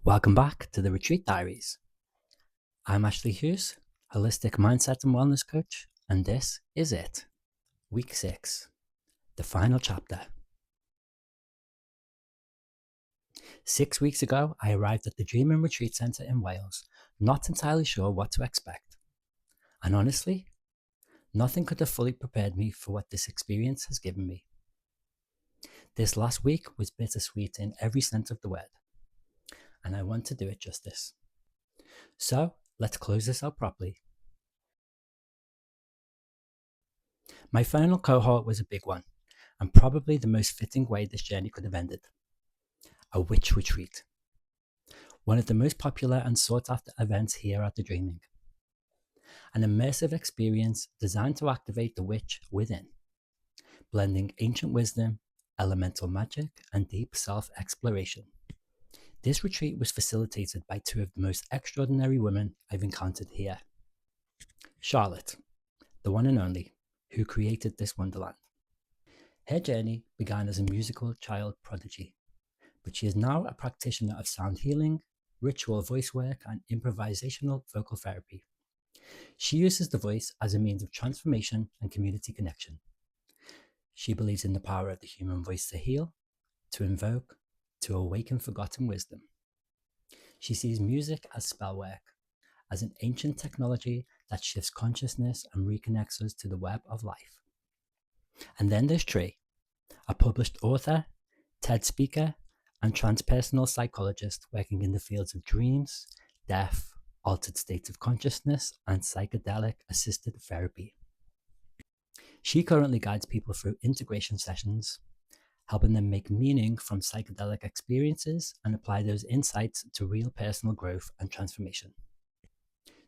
Welcome back to the Retreat Diaries. I'm Ashley Hughes, holistic mindset and wellness coach, and this is it. Week 6, the final chapter. 6 weeks ago, I arrived at the Dream and Retreat Centre in Wales, not entirely sure what to expect. And honestly, nothing could have fully prepared me for what this experience has given me. This last week was bittersweet in every sense of the word, and I want to do it justice. So, let's close this out properly. My final cohort was a big one, and probably the most fitting way this journey could have ended. A witch retreat. One of the most popular and sought after events here at the Dreaming. An immersive experience designed to activate the witch within, blending ancient wisdom, elemental magic, and deep self-exploration. This retreat was facilitated by two of the most extraordinary women I've encountered here. Charlotte, the one and only, who created this wonderland. Her journey began as a musical child prodigy, but she is now a practitioner of sound healing, ritual voice work, and improvisational vocal therapy. She uses the voice as a means of transformation and community connection. She believes in the power of the human voice to heal, to invoke, to awaken forgotten wisdom. She sees music as spell work, as an ancient technology that shifts consciousness and reconnects us to the web of life. And then there's Tree, a published author, TED speaker, and transpersonal psychologist working in the fields of dreams, death, altered states of consciousness, and psychedelic assisted therapy. She currently guides people through integration sessions, helping them make meaning from psychedelic experiences and apply those insights to real personal growth and transformation.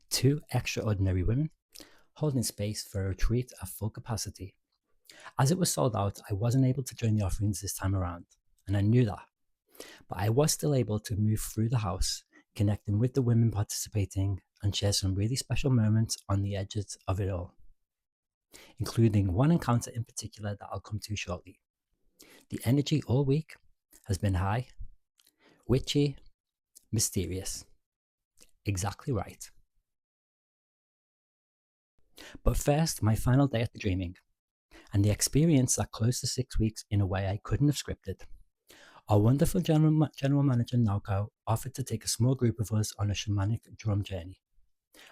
Two extraordinary women holding space for a retreat at full capacity. As it was sold out, I wasn't able to join the offerings this time around, and I knew that. But I was still able to move through the house, connecting with the women participating, and share some really special moments on the edges of it all, including one encounter in particular that I'll come to shortly. The energy all week has been high, witchy, mysterious. Exactly right. But first, my final day at the Dreaming, and the experience that closed the 6 weeks in a way I couldn't have scripted. Our wonderful general manager Naoko offered to take a small group of us on a shamanic drum journey,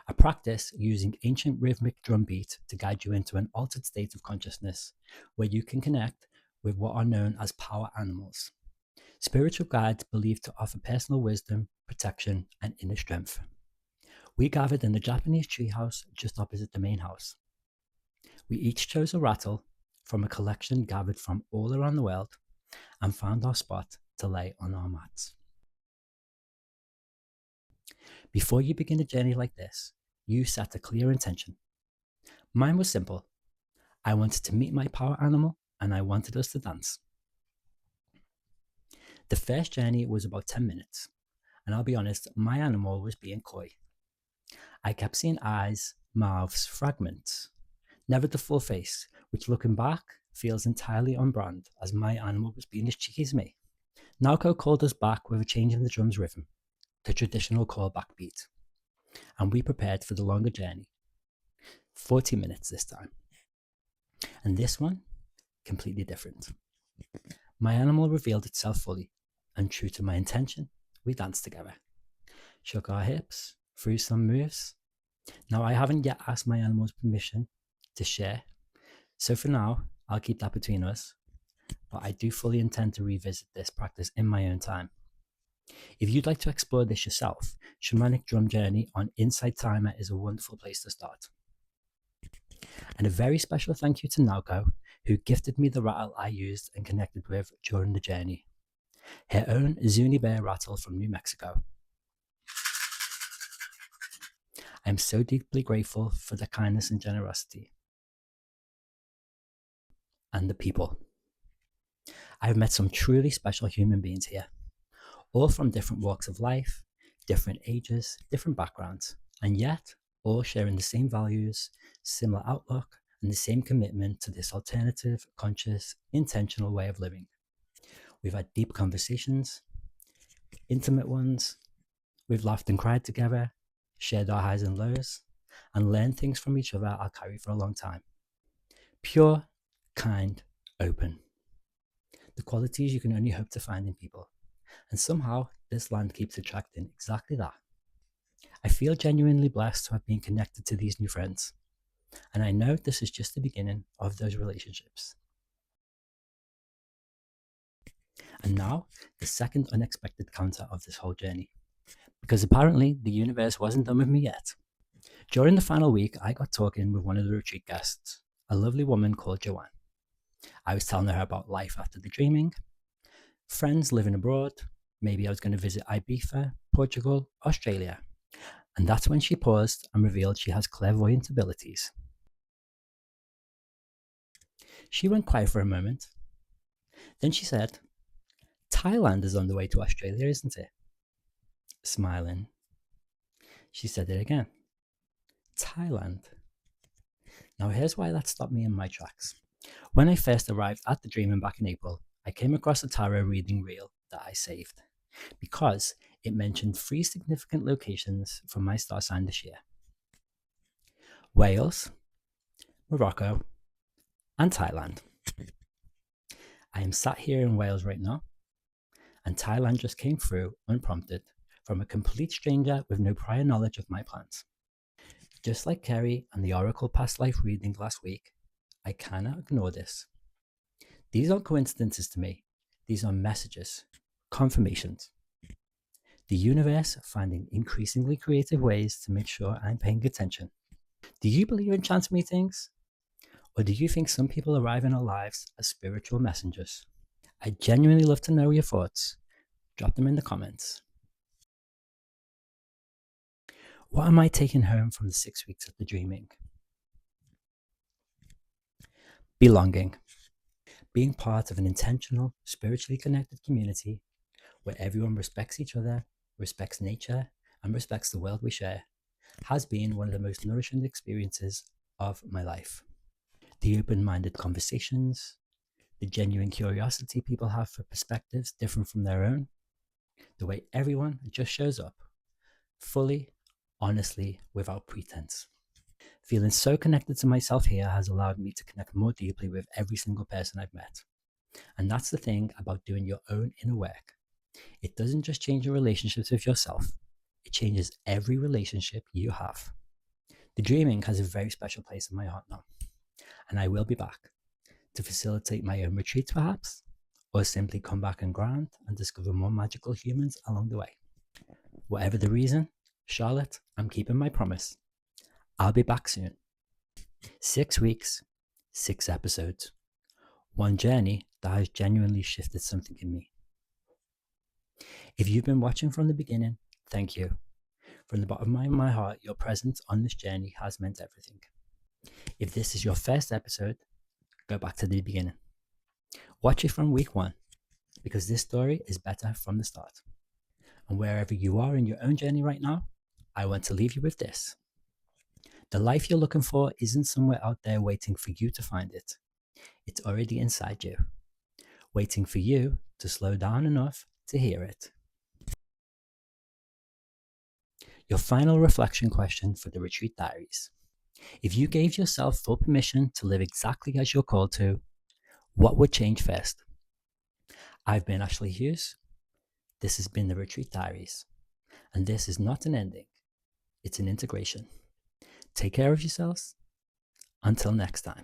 a practice using ancient rhythmic drum beat to guide you into an altered state of consciousness where you can connect with what are known as power animals, spiritual guides believed to offer personal wisdom, protection, and inner strength. We gathered in the Japanese treehouse just opposite the main house. We each chose a rattle from a collection gathered from all around the world and found our spot to lay on our mats. Before you begin a journey like this, you set a clear intention. Mine was simple. I wanted to meet my power animal and I wanted us to dance. The first journey was about 10 minutes, and I'll be honest, my animal was being coy. I kept seeing eyes, mouths, fragments, never the full face, which looking back feels entirely on brand as my animal was being as cheeky as me. Naoko called us back with a change in the drum's rhythm, the traditional callback beat, and we prepared for the longer journey. 40 minutes this time. And this one, completely different. My animal revealed itself fully, and true to my intention, we danced together. Shook our hips, threw some moves. Now I haven't yet asked my animal's permission to share, so for now, I'll keep that between us, but I do fully intend to revisit this practice in my own time. If you'd like to explore this yourself, Shamanic Drum Journey on Insight Timer is a wonderful place to start. And a very special thank you to Naoko, who gifted me the rattle I used and connected with during the journey. Her own Zuni Bear rattle from New Mexico. I am so deeply grateful for the kindness and generosity. And the people. I've met some truly special human beings here, all from different walks of life, different ages, different backgrounds, and yet all sharing the same values, similar outlook, and the same commitment to this alternative, conscious, intentional way of living. We've had deep conversations, intimate ones, We've laughed and cried together, shared our highs and lows, and learned things from each other I'll carry for a long time. Pure, kind, open. The qualities you can only hope to find in people. And somehow, this land keeps attracting exactly that. I feel genuinely blessed to have been connected to these new friends. And I know this is just the beginning of those relationships. And now, the second unexpected counter of this whole journey. Because apparently, the universe wasn't done with me yet. During the final week, I got talking with one of the retreat guests, a lovely woman called Joanne. I was telling her about life after the dreaming, friends living abroad, maybe I was going to visit Ibiza, Portugal, Australia. And that's when she paused and revealed she has clairvoyant abilities. She went quiet for a moment. Then she said, Thailand is on the way to Australia, isn't it? Smiling, she said it again. Thailand. Now here's why that stopped me in my tracks. When I first arrived at the Dreaming back in April, I came across a tarot reading reel that I saved because it mentioned 3 significant locations for my star sign this year: Wales, Morocco, and Thailand. I am sat here in Wales right now, and Thailand just came through unprompted from a complete stranger with no prior knowledge of my plans. Just like Kerry and the Oracle past life reading last week, I cannot ignore this. These aren't coincidences to me. These are messages, confirmations. The universe finding increasingly creative ways to make sure I'm paying attention. Do you believe in chance meetings? Or do you think some people arrive in our lives as spiritual messengers? I'd genuinely love to know your thoughts. Drop them in the comments. What am I taking home from the 6 weeks of the dreaming? Belonging. Being part of an intentional, spiritually connected community where everyone respects each other, respects nature, and respects the world we share has been one of the most nourishing experiences of my life. The open-minded conversations, the genuine curiosity people have for perspectives different from their own, the way everyone just shows up, fully, honestly, without pretense. Feeling so connected to myself here has allowed me to connect more deeply with every single person I've met. And that's the thing about doing your own inner work. It doesn't just change your relationships with yourself, it changes every relationship you have. The dreaming has a very special place in my heart now, and I will be back to facilitate my own retreats perhaps, or simply come back and grind and discover more magical humans along the way. Whatever the reason, Charlotte, I'm keeping my promise. I'll be back soon. 6 weeks, 6 episodes. One journey that has genuinely shifted something in me. If you've been watching from the beginning, thank you. From the bottom of my heart, your presence on this journey has meant everything. If this is your first episode, go back to the beginning. Watch it from week 1, because this story is better from the start. And wherever you are in your own journey right now, I want to leave you with this. The life you're looking for isn't somewhere out there waiting for you to find it. It's already inside you, waiting for you to slow down enough to hear it. Your final reflection question for the Retreat Diaries. If you gave yourself full permission to live exactly as you're called to, what would change first? I've been Ashley Hughes. This has been the Retreat Diaries. And this is not an ending, it's an integration. Take care of yourselves. Until next time.